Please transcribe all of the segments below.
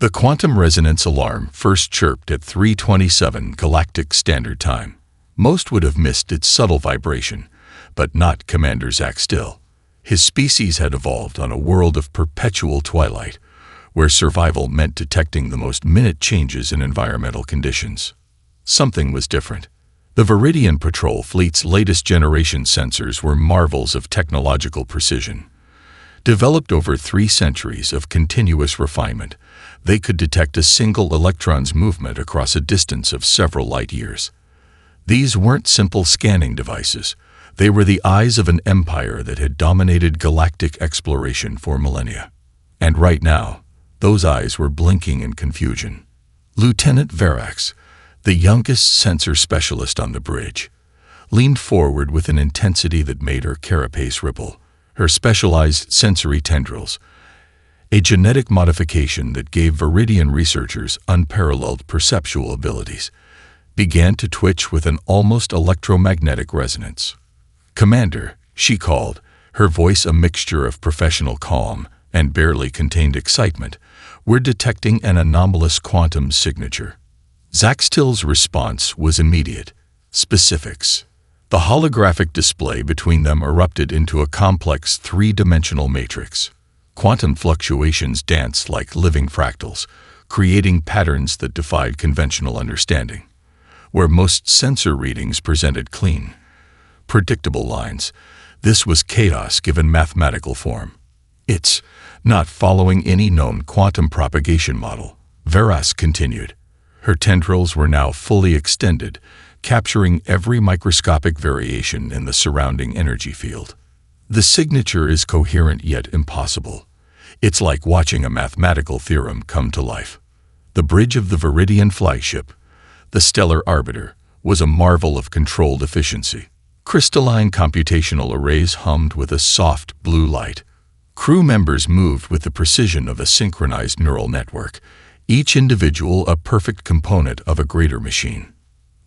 The quantum resonance alarm first chirped at 3:27 Galactic Standard Time. Most would have missed its subtle vibration, but not Commander Zach Still. His species had evolved on a world of perpetual twilight, where survival meant detecting the most minute changes in environmental conditions. Something was different. The Viridian Patrol Fleet's latest generation sensors were marvels of technological precision. Developed over 3 centuries of continuous refinement, they could detect a single electron's movement across a distance of several light years. These weren't simple scanning devices. They were the eyes of an empire that had dominated galactic exploration for millennia. And right now, those eyes were blinking in confusion. Lieutenant Verax, the youngest sensor specialist on the bridge, leaned forward with an intensity that made her carapace ripple. Her specialized sensory tendrils, a genetic modification that gave Viridian researchers unparalleled perceptual abilities, began to twitch with an almost electromagnetic resonance. "Commander," she called, her voice a mixture of professional calm and barely contained excitement, "we're detecting an anomalous quantum signature." Zach Still's response was immediate. Specifics. The holographic display between them erupted into a complex 3-dimensional matrix. Quantum fluctuations danced like living fractals, creating patterns that defied conventional understanding. Where most sensor readings presented clean, predictable lines, this was chaos given mathematical form. "It's not following any known quantum propagation model," Veras continued. Her tendrils were now fully extended, capturing every microscopic variation in the surrounding energy field. "The signature is coherent yet impossible. It's like watching a mathematical theorem come to life." The bridge of the Viridian flagship, the Stellar Arbiter, was a marvel of controlled efficiency. Crystalline computational arrays hummed with a soft blue light. Crew members moved with the precision of a synchronized neural network, each individual a perfect component of a greater machine.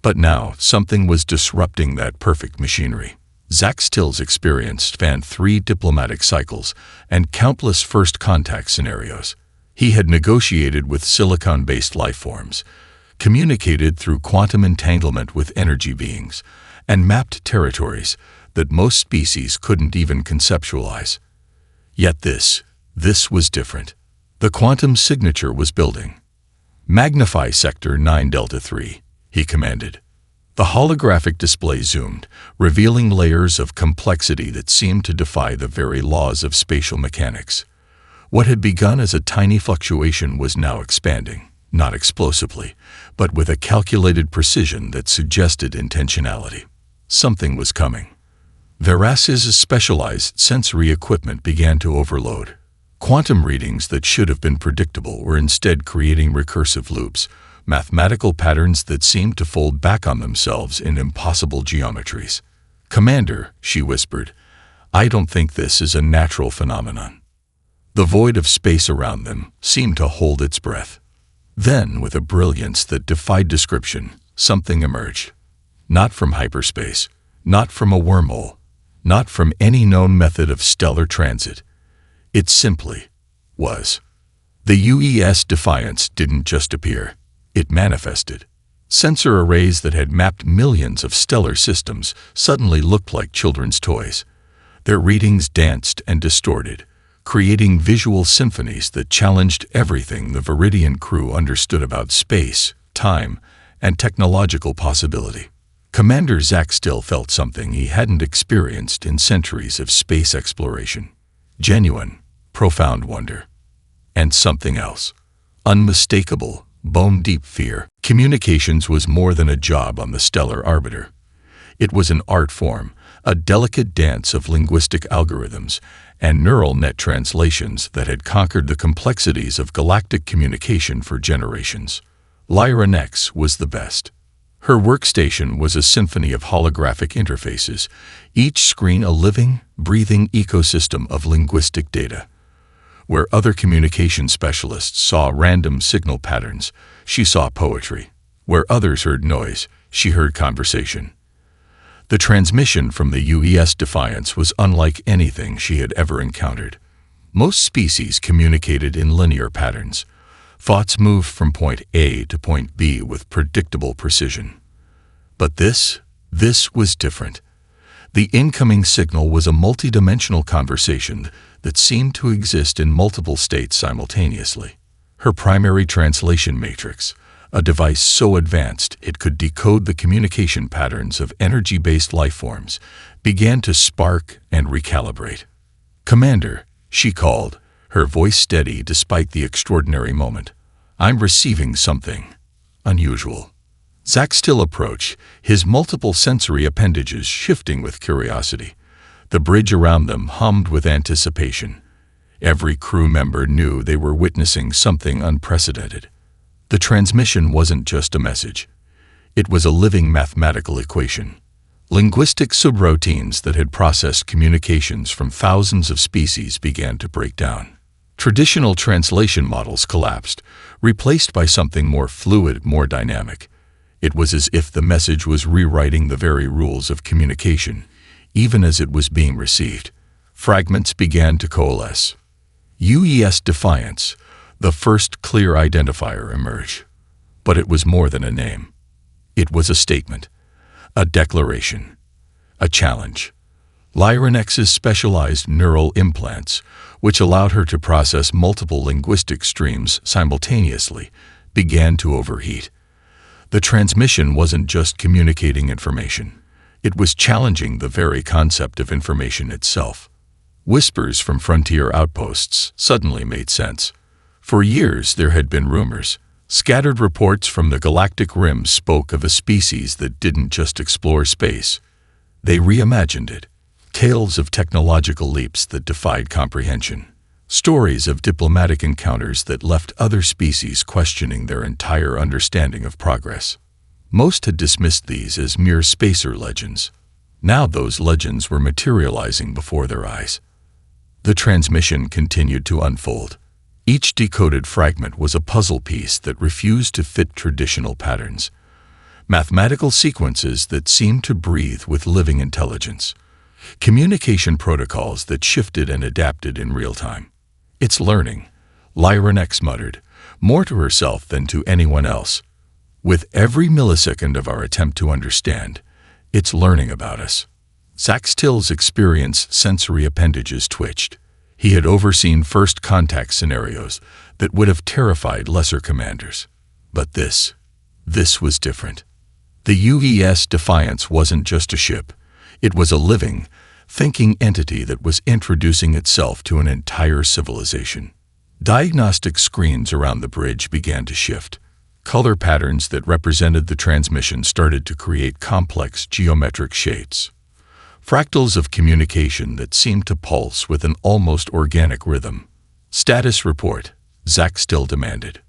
But now, something was disrupting that perfect machinery. Zach Still's experience spanned 3 diplomatic cycles and countless first contact scenarios. He had negotiated with silicon-based life forms, communicated through quantum entanglement with energy beings, and mapped territories that most species couldn't even conceptualize. Yet this was different. The quantum signature was building. "Magnify Sector 9 Delta 3. He commanded. The holographic display zoomed, revealing layers of complexity that seemed to defy the very laws of spatial mechanics. What had begun as a tiny fluctuation was now expanding, not explosively, but with a calculated precision that suggested intentionality. Something was coming. Veras's specialized sensory equipment began to overload. Quantum readings that should have been predictable were instead creating recursive loops, mathematical patterns that seemed to fold back on themselves in impossible geometries. "Commander," she whispered, "I don't think this is a natural phenomenon." The void of space around them seemed to hold its breath. Then, with a brilliance that defied description, something emerged. Not from hyperspace, not from a wormhole, not from any known method of stellar transit. It simply was. The UES Defiance didn't just appear. It manifested. Sensor arrays that had mapped millions of stellar systems suddenly looked like children's toys. Their readings danced and distorted, creating visual symphonies that challenged everything the Viridian crew understood about space, time, and technological possibility. Commander Zach Still felt something he hadn't experienced in centuries of space exploration. Genuine, profound wonder. And something else. Unmistakable, bone-deep fear. Communications was more than a job on the Stellar Arbiter. It was an art form, a delicate dance of linguistic algorithms and neural net translations that had conquered the complexities of galactic communication for generations. Lyra Nex was the best. Her workstation was a symphony of holographic interfaces, each screen a living, breathing ecosystem of linguistic data. Where other communication specialists saw random signal patterns, she saw poetry. Where others heard noise, she heard conversation. The transmission from the UES Defiance was unlike anything she had ever encountered. Most species communicated in linear patterns, Thoughts moved from point A to point B with predictable precision. But this was different. The incoming signal was a multidimensional conversation that seemed to exist in multiple states simultaneously. Her primary translation matrix, a device so advanced it could decode the communication patterns of energy-based lifeforms, began to spark and recalibrate. "Commander," she called, her voice steady despite the extraordinary moment. "I'm receiving something unusual." Zack still approached, his multiple sensory appendages shifting with curiosity. The bridge around them hummed with anticipation. Every crew member knew they were witnessing something unprecedented. The transmission wasn't just a message. It was a living mathematical equation. Linguistic subroutines that had processed communications from thousands of species began to break down. Traditional translation models collapsed, replaced by something more fluid, more dynamic. It was as if the message was rewriting the very rules of communication, even as it was being received. Fragments began to coalesce. UES Defiance, the first clear identifier, emerged. But it was more than a name. It was a statement, a declaration, a challenge. Lyranex's specialized neural implants, which allowed her to process multiple linguistic streams simultaneously, began to overheat. The transmission wasn't just communicating information. It was challenging the very concept of information itself. Whispers from frontier outposts suddenly made sense. For years there had been rumors. Scattered reports from the galactic rim spoke of a species that didn't just explore space. They reimagined it. Tales of technological leaps that defied comprehension. Stories of diplomatic encounters that left other species questioning their entire understanding of progress. Most had dismissed these as mere spacer legends. Now those legends were materializing before their eyes. The transmission continued to unfold. Each decoded fragment was a puzzle piece that refused to fit traditional patterns. Mathematical sequences that seemed to breathe with living intelligence. Communication protocols that shifted and adapted in real time. "It's learning," Lyranex muttered, more to herself than to anyone else. "With every millisecond of our attempt to understand, it's learning about us." Zack Still's experienced sensory appendages twitched. He had overseen first contact scenarios that would have terrified lesser commanders. But this was different. The UES Defiance wasn't just a ship. It was a living, thinking entity that was introducing itself to an entire civilization. Diagnostic screens around the bridge began to shift. Color patterns that represented the transmission started to create complex geometric shapes. Fractals of communication that seemed to pulse with an almost organic rhythm. "Status report," Zack Still demanded.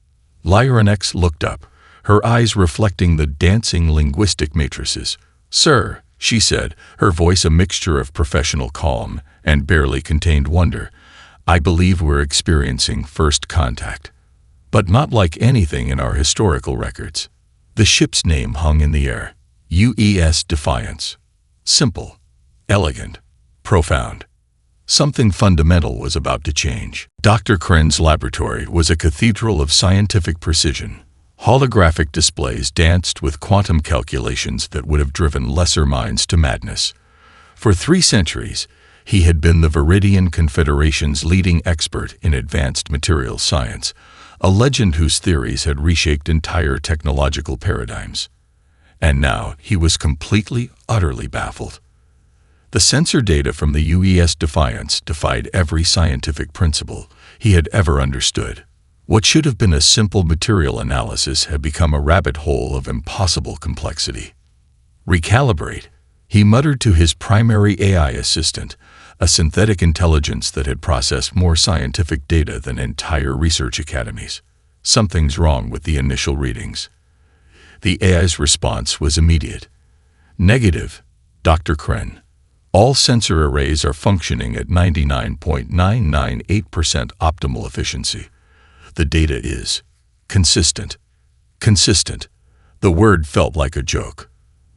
Lyranex looked up, her eyes reflecting the dancing linguistic matrices. "Sir," she said, her voice a mixture of professional calm and barely contained wonder, "I believe we're experiencing first contact. But not like anything in our historical records." The ship's name hung in the air. UES Defiance. Simple, elegant, profound. Something fundamental was about to change. Dr. Kren's laboratory was a cathedral of scientific precision. Holographic displays danced with quantum calculations that would have driven lesser minds to madness. For 3 centuries, he had been the Viridian Confederation's leading expert in advanced materials science, a legend whose theories had reshaped entire technological paradigms. And now he was completely, utterly baffled. The sensor data from the UES Defiance defied every scientific principle he had ever understood. What should have been a simple material analysis had become a rabbit hole of impossible complexity. "Recalibrate," he muttered to his primary AI assistant, a synthetic intelligence that had processed more scientific data than entire research academies. "Something's wrong with the initial readings." The AI's response was immediate. "Negative, Dr. Kren. All sensor arrays are functioning at 99.998% optimal efficiency. The data is consistent." Consistent. The word felt like a joke.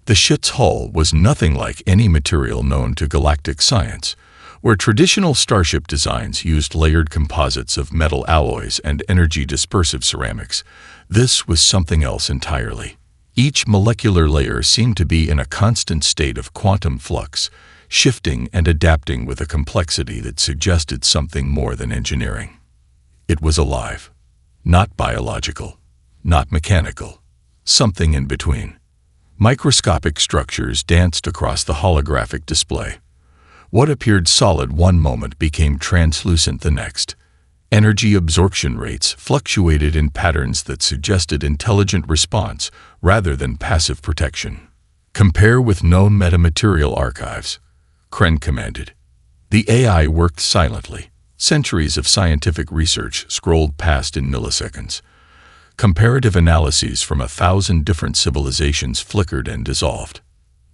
The ship's hull was nothing like any material known to galactic science, Where traditional starship designs used layered composites of metal alloys and energy-dispersive ceramics, this was something else entirely. Each molecular layer seemed to be in a constant state of quantum flux, shifting and adapting with a complexity that suggested something more than engineering. It was alive. Not biological, not mechanical, something in between. Microscopic structures danced across the holographic display. What appeared solid one moment became translucent the next. Energy absorption rates fluctuated in patterns that suggested intelligent response rather than passive protection. Compare with known metamaterial archives, Kren commanded. The AI worked silently. Centuries of scientific research scrolled past in milliseconds. Comparative analyses from 1,000 different civilizations flickered and dissolved.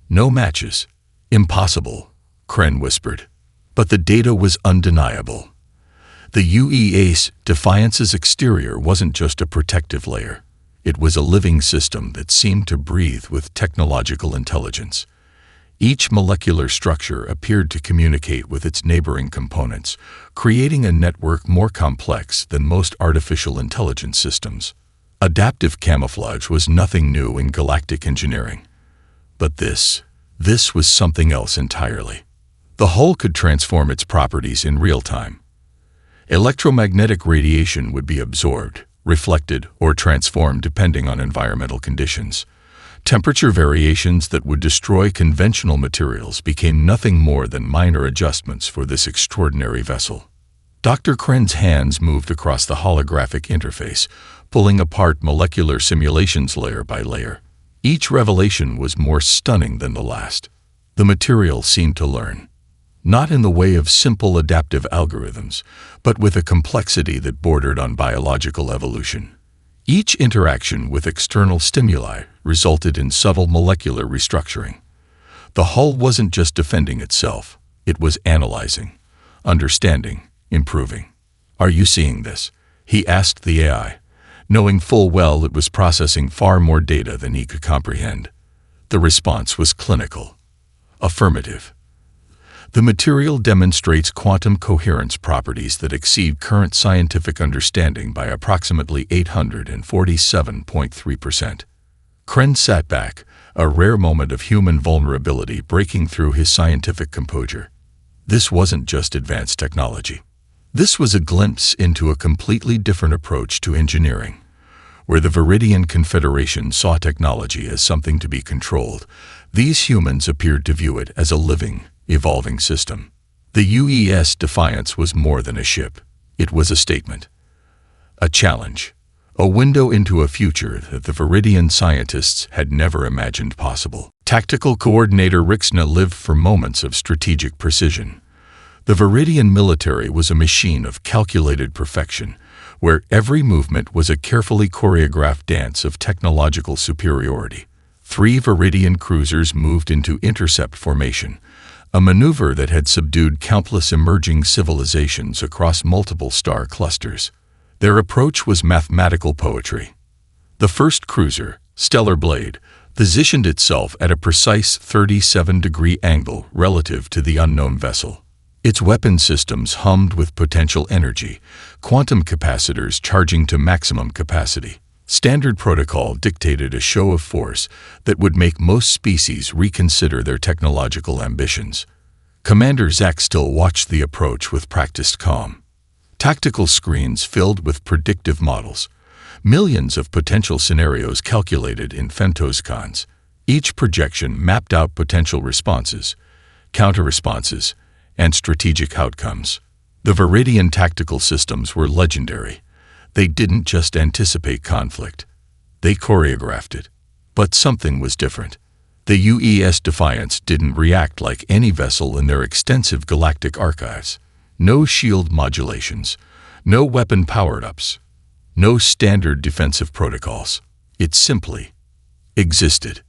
No matches. Impossible, Kren whispered. But the data was undeniable. The UES Defiance's exterior wasn't just a protective layer. It was a living system that seemed to breathe with technological intelligence. Each molecular structure appeared to communicate with its neighboring components, creating a network more complex than most artificial intelligence systems. Adaptive camouflage was nothing new in galactic engineering. But this was something else entirely. The hull could transform its properties in real time. Electromagnetic radiation would be absorbed, reflected, or transformed depending on environmental conditions. Temperature variations that would destroy conventional materials became nothing more than minor adjustments for this extraordinary vessel. Dr. Kren's hands moved across the holographic interface, pulling apart molecular simulations layer by layer. Each revelation was more stunning than the last. The material seemed to learn, not in the way of simple adaptive algorithms, but with a complexity that bordered on biological evolution. Each interaction with external stimuli resulted in subtle molecular restructuring. The hull wasn't just defending itself, it was analyzing, understanding, improving. "Are you seeing this?" he asked the AI, knowing full well it was processing far more data than he could comprehend. The response was clinical. Affirmative. The material demonstrates quantum coherence properties that exceed current scientific understanding by approximately 847.3%. Kren sat back, a rare moment of human vulnerability breaking through his scientific composure. This wasn't just advanced technology. This was a glimpse into a completely different approach to engineering. Where the Viridian Confederation saw technology as something to be controlled, these humans appeared to view it as a living, evolving system. The UES Defiance was more than a ship. It was a statement. A challenge. A window into a future that the Viridian scientists had never imagined possible. Tactical Coordinator Rixna lived for moments of strategic precision. The Viridian military was a machine of calculated perfection, where every movement was a carefully choreographed dance of technological superiority. 3 Viridian cruisers moved into intercept formation, a maneuver that had subdued countless emerging civilizations across multiple star clusters. Their approach was mathematical poetry. The first cruiser, Stellar Blade, positioned itself at a precise 37-degree angle relative to the unknown vessel. Its weapon systems hummed with potential energy, quantum capacitors charging to maximum capacity. Standard protocol dictated a show of force that would make most species reconsider their technological ambitions. Commander Zach still watched the approach with practiced calm. Tactical screens filled with predictive models. Millions of potential scenarios calculated in femtosecons. Each projection mapped out potential responses, counter-responses, and strategic outcomes. The Viridian tactical systems were legendary. They didn't just anticipate conflict. They choreographed it. But something was different. The UES Defiance didn't react like any vessel in their extensive galactic archives. No shield modulations, no weapon powered-ups, no standard defensive protocols. It simply existed.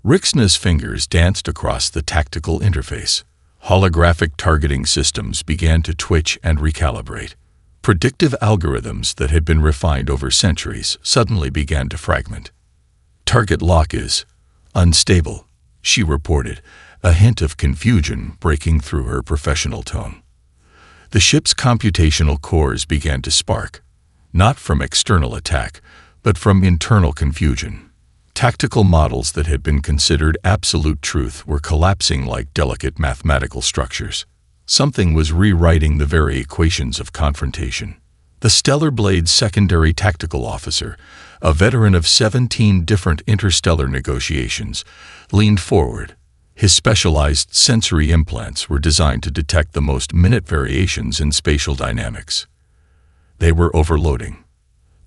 Rixna's fingers danced across the tactical interface. Holographic targeting systems began to twitch and recalibrate. Predictive algorithms that had been refined over centuries suddenly began to fragment. "Target lock is unstable," she reported, a hint of confusion breaking through her professional tone. The ship's computational cores began to spark, not from external attack, but from internal confusion. Tactical models that had been considered absolute truth were collapsing like delicate mathematical structures. Something was rewriting the very equations of confrontation. The Stellar Blade's secondary tactical officer, a veteran of 17 different interstellar negotiations, leaned forward. His specialized sensory implants were designed to detect the most minute variations in spatial dynamics. They were overloading.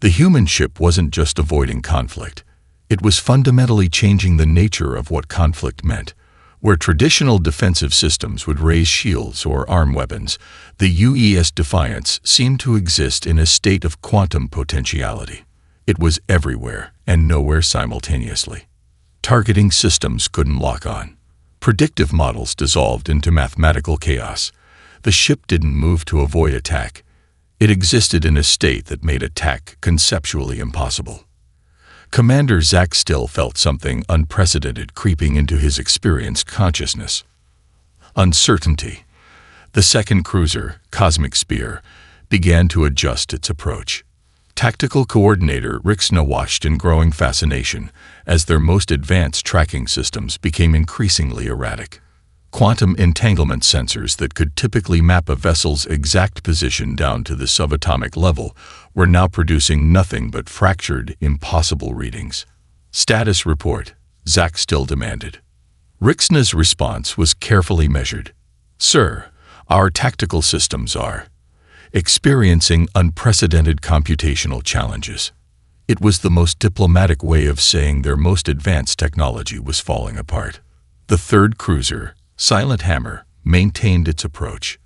The human ship wasn't just avoiding conflict. It was fundamentally changing the nature of what conflict meant. Where traditional defensive systems would raise shields or arm weapons, the UES Defiance seemed to exist in a state of quantum potentiality. It was everywhere and nowhere simultaneously. Targeting systems couldn't lock on. Predictive models dissolved into mathematical chaos. The ship didn't move to avoid attack. It existed in a state that made attack conceptually impossible. Commander Zach Still felt something unprecedented creeping into his experienced consciousness. Uncertainty. The second cruiser, Cosmic Spear, began to adjust its approach. Tactical Coordinator Rixna watched in growing fascination as their most advanced tracking systems became increasingly erratic. Quantum entanglement sensors that could typically map a vessel's exact position down to the subatomic level were now producing nothing but fractured, impossible readings. Status report, Zach Still demanded. Rixna's response was carefully measured. Sir, our tactical systems are experiencing unprecedented computational challenges. It was the most diplomatic way of saying their most advanced technology was falling apart. The third cruiser, Silent Hammer, maintained its approach,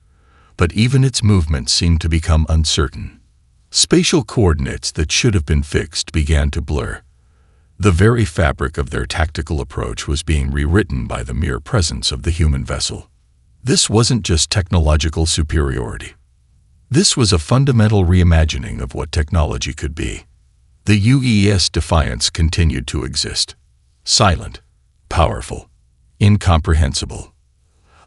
but even its movement seemed to become uncertain. Spatial coordinates that should have been fixed began to blur. The very fabric of their tactical approach was being rewritten by the mere presence of the human vessel. This wasn't just technological superiority. This was a fundamental reimagining of what technology could be. The UES Defiance continued to exist. Silent, powerful, incomprehensible.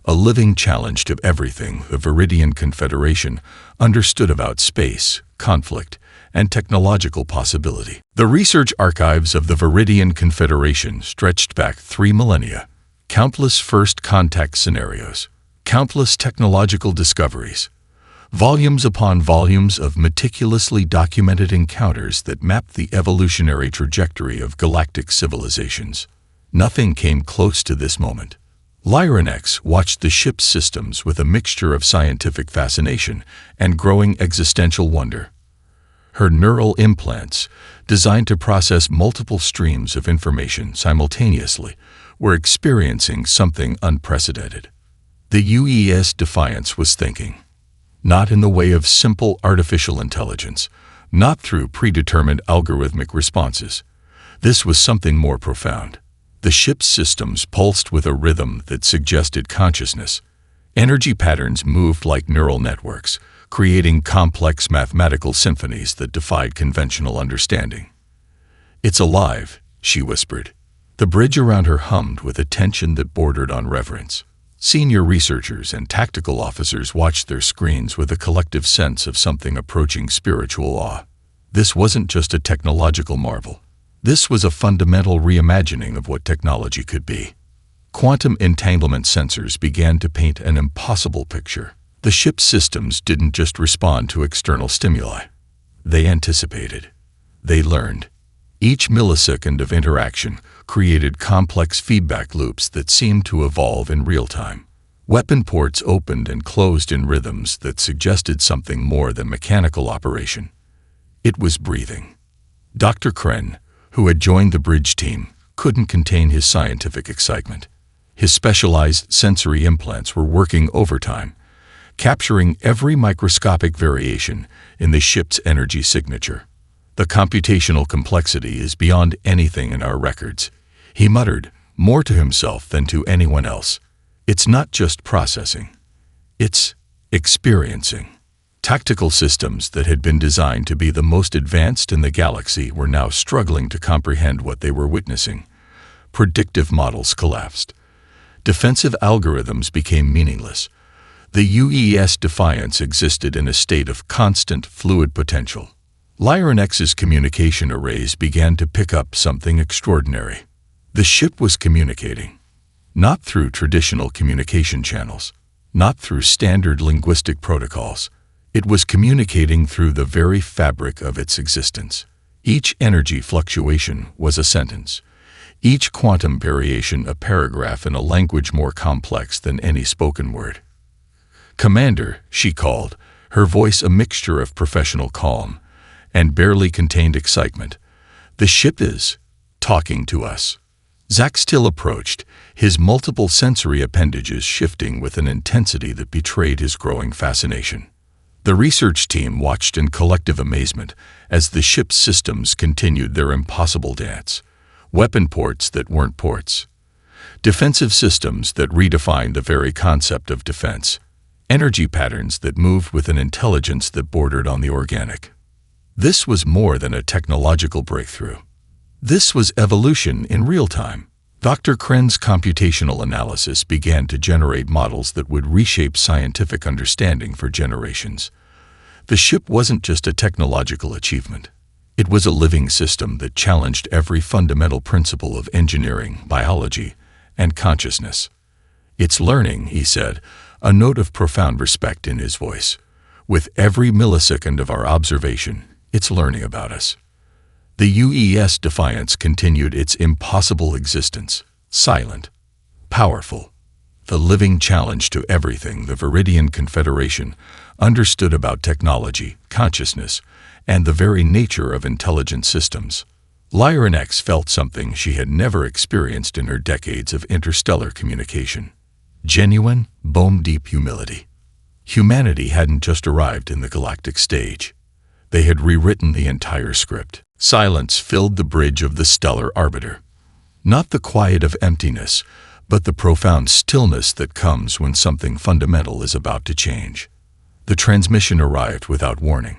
A living challenge to everything the Viridian Confederation understood about space, conflict, and technological possibility. The research archives of the Viridian Confederation stretched back 3 millennia. Countless first contact scenarios, countless technological discoveries, volumes upon volumes of meticulously documented encounters that mapped the evolutionary trajectory of galactic civilizations. Nothing came close to this moment. Lyranex watched the ship's systems with a mixture of scientific fascination and growing existential wonder. Her neural implants, designed to process multiple streams of information simultaneously, were experiencing something unprecedented. The UES Defiance was thinking, not in the way of simple artificial intelligence, not through predetermined algorithmic responses. This was something more profound. The ship's systems pulsed with a rhythm that suggested consciousness. Energy patterns moved like neural networks, creating complex mathematical symphonies that defied conventional understanding. "It's alive," she whispered. The bridge around her hummed with a tension that bordered on reverence. Senior researchers and tactical officers watched their screens with a collective sense of something approaching spiritual awe. This wasn't just a technological marvel. This was a fundamental reimagining of what technology could be. Quantum entanglement sensors began to paint an impossible picture. The ship's systems didn't just respond to external stimuli. They anticipated. They learned. Each millisecond of interaction created complex feedback loops that seemed to evolve in real time. Weapon ports opened and closed in rhythms that suggested something more than mechanical operation. It was breathing. Dr. Kren, who had joined the bridge team, couldn't contain his scientific excitement. His specialized sensory implants were working overtime, capturing every microscopic variation in the ship's energy signature. "The computational complexity is beyond anything in our records," he muttered, more to himself than to anyone else. "It's not just processing. It's experiencing." Tactical systems that had been designed to be the most advanced in the galaxy were now struggling to comprehend what they were witnessing. Predictive models collapsed. Defensive algorithms became meaningless. The UES Defiance existed in a state of constant, fluid potential. Lyran X's communication arrays began to pick up something extraordinary. The ship was communicating. Not through traditional communication channels, not through standard linguistic protocols. It was communicating through the very fabric of its existence. Each energy fluctuation was a sentence. Each quantum variation a paragraph in a language more complex than any spoken word. "Commander," she called, her voice a mixture of professional calm and barely contained excitement. "The ship is talking to us." Zaxtil approached, his multiple sensory appendages shifting with an intensity that betrayed his growing fascination. The research team watched in collective amazement as the ship's systems continued their impossible dance. Weapon ports that weren't ports. Defensive systems that redefined the very concept of defense. Energy patterns that moved with an intelligence that bordered on the organic. This was more than a technological breakthrough. This was evolution in real time. Dr. Kren's computational analysis began to generate models that would reshape scientific understanding for generations. The ship wasn't just a technological achievement. It was a living system that challenged every fundamental principle of engineering, biology, and consciousness. "It's learning," he said, a note of profound respect in his voice. "With every millisecond of our observation, it's learning about us." The UES Defiance continued its impossible existence, silent, powerful, the living challenge to everything the Viridian Confederation understood about technology, consciousness, and the very nature of intelligent systems. Lyran X felt something she had never experienced in her decades of interstellar communication. Genuine, bone-deep humility. Humanity hadn't just arrived in the galactic stage. They had rewritten the entire script. Silence filled the bridge of the stellar arbiter. Not the quiet of emptiness, but the profound stillness that comes when something fundamental is about to change. The transmission arrived without warning.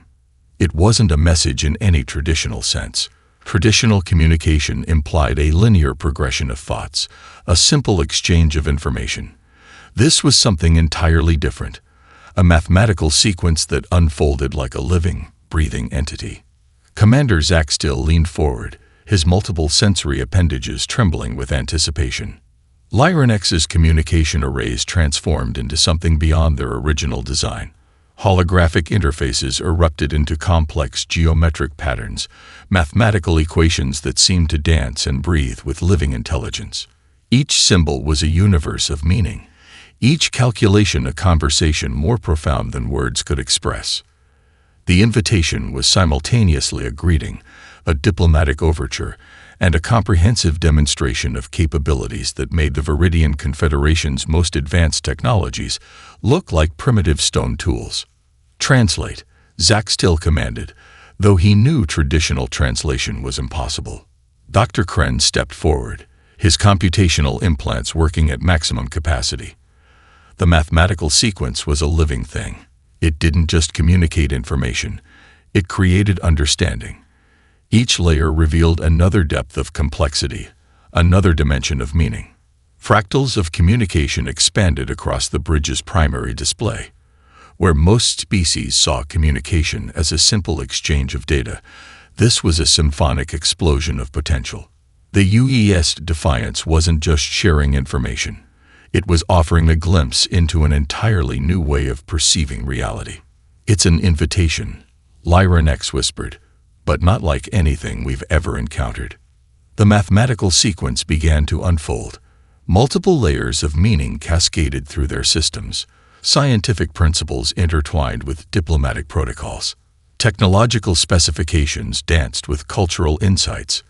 It wasn't a message in any traditional sense. Traditional communication implied a linear progression of thoughts, a simple exchange of information. This was something entirely different, a mathematical sequence that unfolded like a living, breathing entity. Commander Zaxtil leaned forward, his multiple sensory appendages trembling with anticipation. Lyran X's communication arrays transformed into something beyond their original design. Holographic interfaces erupted into complex geometric patterns, mathematical equations that seemed to dance and breathe with living intelligence. Each symbol was a universe of meaning, each calculation a conversation more profound than words could express. The invitation was simultaneously a greeting, a diplomatic overture, and a comprehensive demonstration of capabilities that made the Viridian Confederation's most advanced technologies look like primitive stone tools. "Translate," Zaxtil commanded, though he knew traditional translation was impossible. Dr. Kren stepped forward, his computational implants working at maximum capacity. The mathematical sequence was a living thing. It didn't just communicate information, it created understanding. Each layer revealed another depth of complexity, another dimension of meaning. Fractals of communication expanded across the bridge's primary display. Where most species saw communication as a simple exchange of data, this was a symphonic explosion of potential. The UES Defiance wasn't just sharing information. It was offering a glimpse into an entirely new way of perceiving reality. "It's an invitation," Lyran X whispered, "but not like anything we've ever encountered." The mathematical sequence began to unfold. Multiple layers of meaning cascaded through their systems, scientific principles intertwined with diplomatic protocols. Technological specifications danced with cultural insights.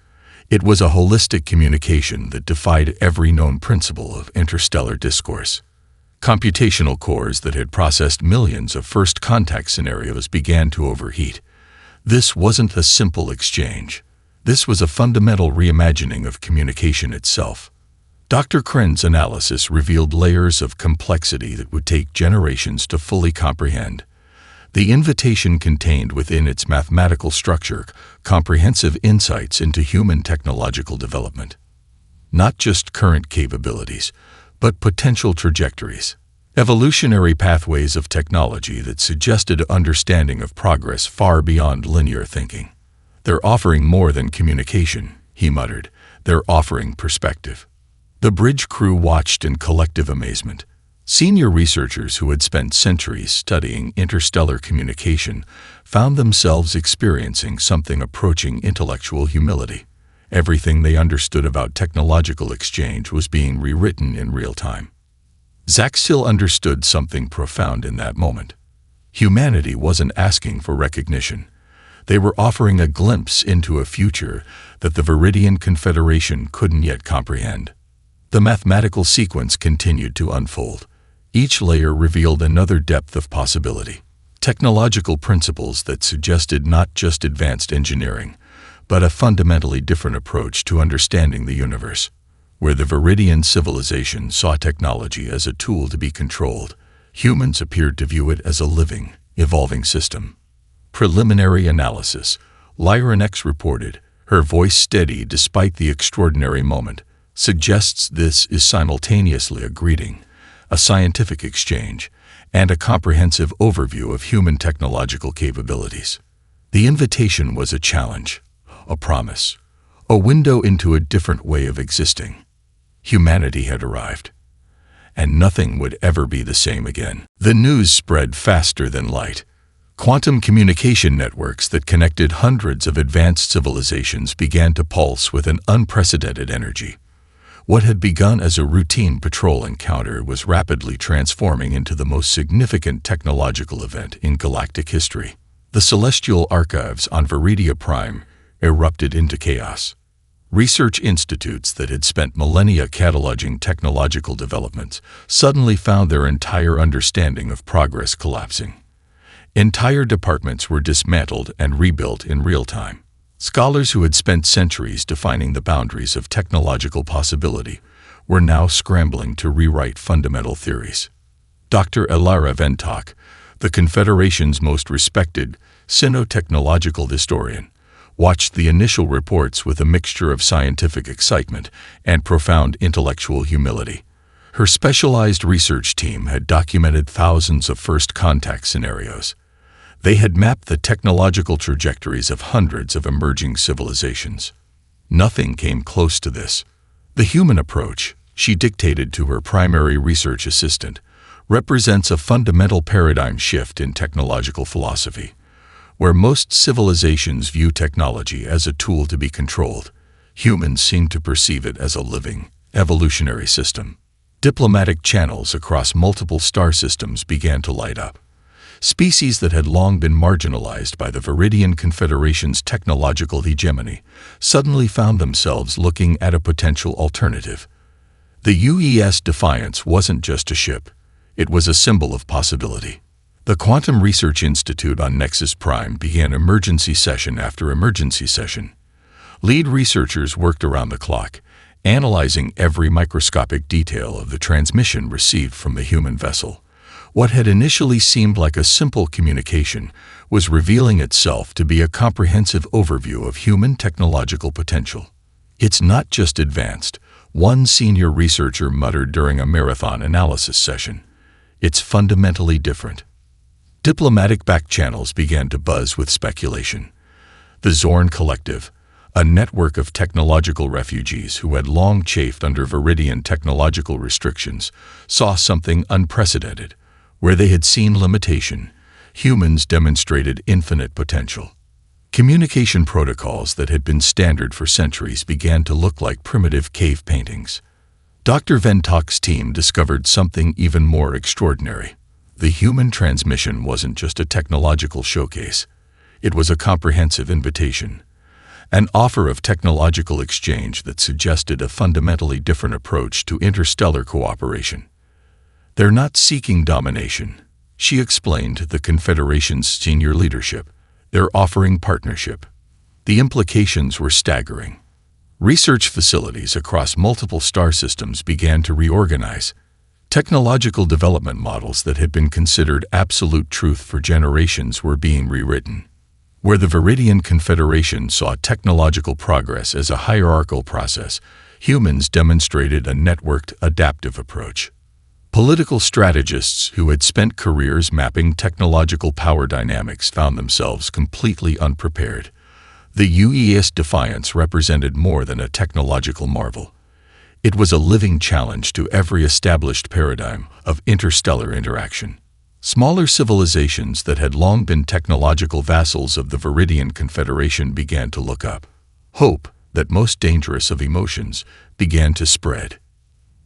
It was a holistic communication that defied every known principle of interstellar discourse. Computational cores that had processed millions of first contact scenarios began to overheat. This wasn't a simple exchange. This was a fundamental reimagining of communication itself. Dr. Kren's analysis revealed layers of complexity that would take generations to fully comprehend. The invitation contained within its mathematical structure comprehensive insights into human technological development. Not just current capabilities, but potential trajectories. Evolutionary pathways of technology that suggested understanding of progress far beyond linear thinking. "They're offering more than communication," he muttered. "They're offering perspective." The bridge crew watched in collective amazement. Senior researchers who had spent centuries studying interstellar communication found themselves experiencing something approaching intellectual humility. Everything they understood about technological exchange was being rewritten in real time. Zaxil understood something profound in that moment. Humanity wasn't asking for recognition. They were offering a glimpse into a future that the Viridian Confederation couldn't yet comprehend. The mathematical sequence continued to unfold. Each layer revealed another depth of possibility. Technological principles that suggested not just advanced engineering, but a fundamentally different approach to understanding the universe. Where the Viridian civilization saw technology as a tool to be controlled, humans appeared to view it as a living, evolving system. Preliminary analysis, Lyran X reported, her voice steady despite the extraordinary moment, suggests this is simultaneously a greeting, a scientific exchange, and a comprehensive overview of human technological capabilities. The invitation was a challenge, a promise, a window into a different way of existing. Humanity had arrived, and nothing would ever be the same again. The news spread faster than light. Quantum communication networks that connected hundreds of advanced civilizations began to pulse with an unprecedented energy. What had begun as a routine patrol encounter was rapidly transforming into the most significant technological event in galactic history. The celestial archives on Viridia Prime erupted into chaos. Research institutes that had spent millennia cataloging technological developments suddenly found their entire understanding of progress collapsing. Entire departments were dismantled and rebuilt in real time. Scholars who had spent centuries defining the boundaries of technological possibility were now scrambling to rewrite fundamental theories. Dr. Elara Ventok, the Confederation's most respected sino-technological historian, watched the initial reports with a mixture of scientific excitement and profound intellectual humility. Her specialized research team had documented thousands of first contact scenarios. They had mapped the technological trajectories of hundreds of emerging civilizations. Nothing came close to this. The human approach, she dictated to her primary research assistant, represents a fundamental paradigm shift in technological philosophy. Where most civilizations view technology as a tool to be controlled, humans seem to perceive it as a living, evolutionary system. Diplomatic channels across multiple star systems began to light up. Species that had long been marginalized by the Viridian Confederation's technological hegemony suddenly found themselves looking at a potential alternative. The UES Defiance wasn't just a ship, it was a symbol of possibility. The Quantum Research Institute on Nexus Prime began emergency session after emergency session. Lead researchers worked around the clock, analyzing every microscopic detail of the transmission received from the human vessel. What had initially seemed like a simple communication was revealing itself to be a comprehensive overview of human technological potential. "It's not just advanced," one senior researcher muttered during a marathon analysis session. "It's fundamentally different." Diplomatic backchannels began to buzz with speculation. The Zorn Collective, a network of technological refugees who had long chafed under Viridian technological restrictions, saw something unprecedented. Where they had seen limitation, humans demonstrated infinite potential. Communication protocols that had been standard for centuries began to look like primitive cave paintings. Dr. Ventok's team discovered something even more extraordinary. The human transmission wasn't just a technological showcase. It was a comprehensive invitation, an offer of technological exchange that suggested a fundamentally different approach to interstellar cooperation. "They're not seeking domination," she explained to the Confederation's senior leadership. "They're offering partnership." The implications were staggering. Research facilities across multiple star systems began to reorganize. Technological development models that had been considered absolute truth for generations were being rewritten. Where the Viridian Confederation saw technological progress as a hierarchical process, Humans demonstrated a networked, adaptive approach. Political strategists who had spent careers mapping technological power dynamics found themselves completely unprepared. The UES Defiance represented more than a technological marvel. It was a living challenge to every established paradigm of interstellar interaction. Smaller civilizations that had long been technological vassals of the Viridian Confederation began to look up. Hope, that most dangerous of emotions, began to spread.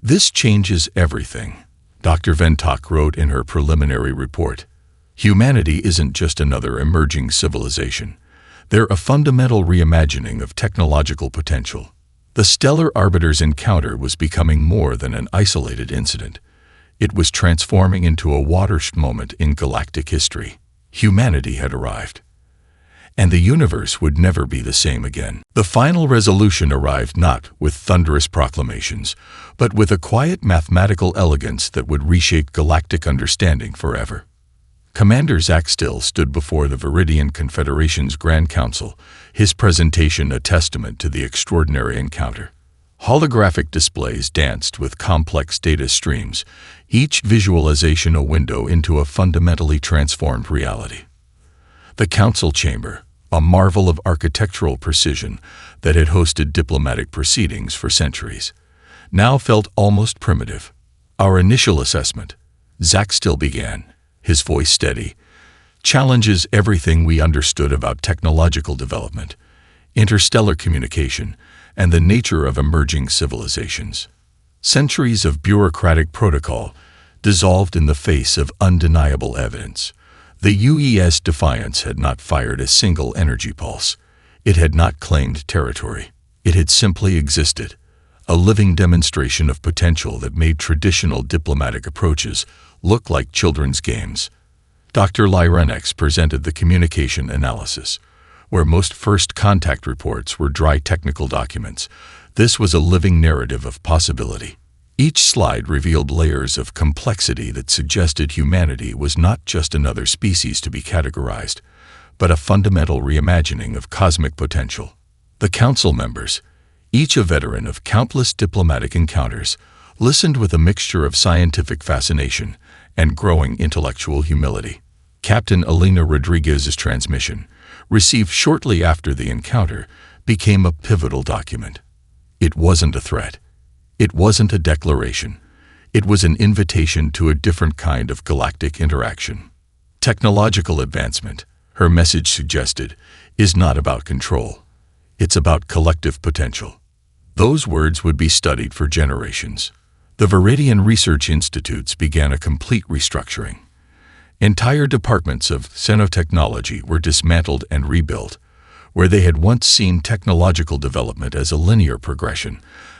"This changes everything," Dr. Ventok wrote in her preliminary report. "Humanity isn't just another emerging civilization. They're a fundamental reimagining of technological potential." The Stellar Arbiter's encounter was becoming more than an isolated incident. It was transforming into a watershed moment in galactic history. Humanity had arrived, and the universe would never be the same again. The final resolution arrived not with thunderous proclamations, but with a quiet mathematical elegance that would reshape galactic understanding forever. Commander Zach Still stood before the Viridian Confederation's Grand Council, his presentation a testament to the extraordinary encounter. Holographic displays danced with complex data streams, each visualization a window into a fundamentally transformed reality. The council chamber, a marvel of architectural precision that had hosted diplomatic proceedings for centuries, now felt almost primitive. "Our initial assessment," Zach Still began, his voice steady, "challenges everything we understood about technological development, interstellar communication, and the nature of emerging civilizations. Centuries of bureaucratic protocol dissolved in the face of undeniable evidence. The UES Defiance had not fired a single energy pulse. It had not claimed territory. It had simply existed, a living demonstration of potential that made traditional diplomatic approaches look like children's games." Dr. Lyrenex presented the communication analysis. Where most first contact reports were dry technical documents, this was a living narrative of possibility. Each slide revealed layers of complexity that suggested humanity was not just another species to be categorized, but a fundamental reimagining of cosmic potential. The council members, each a veteran of countless diplomatic encounters, listened with a mixture of scientific fascination and growing intellectual humility. Captain Elena Rodriguez's transmission, received shortly after the encounter, became a pivotal document. It wasn't a threat. It wasn't a declaration. It was an invitation to a different kind of galactic interaction. Technological advancement, her message suggested, is not about control. It's about collective potential. Those words would be studied for generations. The Viridian Research Institutes began a complete restructuring. Entire departments of xenotechnology were dismantled and rebuilt. Where they had once seen technological development as a linear progression,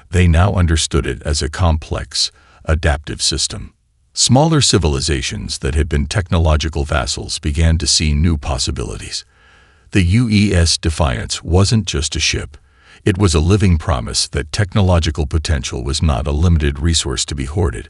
they now understood it as a complex, adaptive system. Smaller civilizations that had been technological vassals began to see new possibilities. The UES Defiance wasn't just a ship. It was a living promise that technological potential was not a limited resource to be hoarded,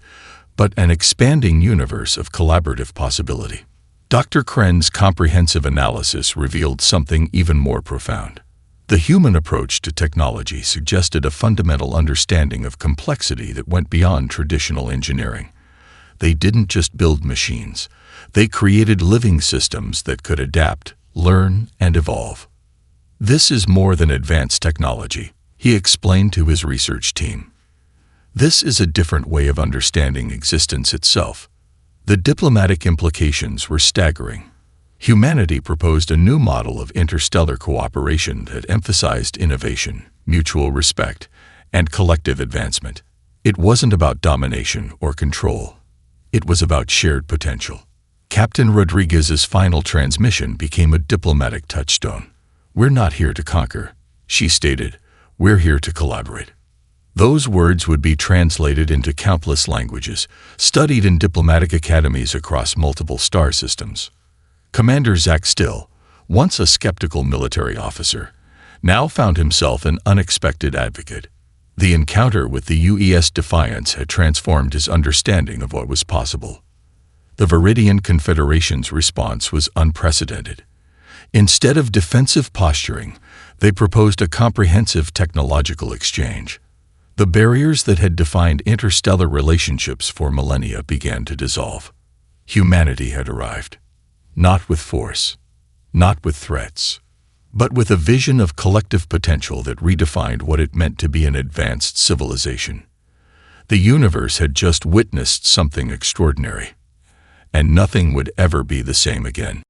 but an expanding universe of collaborative possibility. Dr. Kren's comprehensive analysis revealed something even more profound. The human approach to technology suggested a fundamental understanding of complexity that went beyond traditional engineering. They didn't just build machines. They created living systems that could adapt, learn, and evolve. "This is more than advanced technology," he explained to his research team. "This is a different way of understanding existence itself." The diplomatic implications were staggering. Humanity proposed a new model of interstellar cooperation that emphasized innovation, mutual respect, and collective advancement. It wasn't about domination or control. It was about shared potential. Captain Rodriguez's final transmission became a diplomatic touchstone. "We're not here to conquer," she stated. "We're here to collaborate." Those words would be translated into countless languages, studied in diplomatic academies across multiple star systems. Commander Zach Still, once a skeptical military officer, now found himself an unexpected advocate. The encounter with the UES Defiance had transformed his understanding of what was possible. The Viridian Confederation's response was unprecedented. Instead of defensive posturing, they proposed a comprehensive technological exchange. The barriers that had defined interstellar relationships for millennia began to dissolve. Humanity had arrived. Not with force, not with threats, but with a vision of collective potential that redefined what it meant to be an advanced civilization. The universe had just witnessed something extraordinary, and nothing would ever be the same again.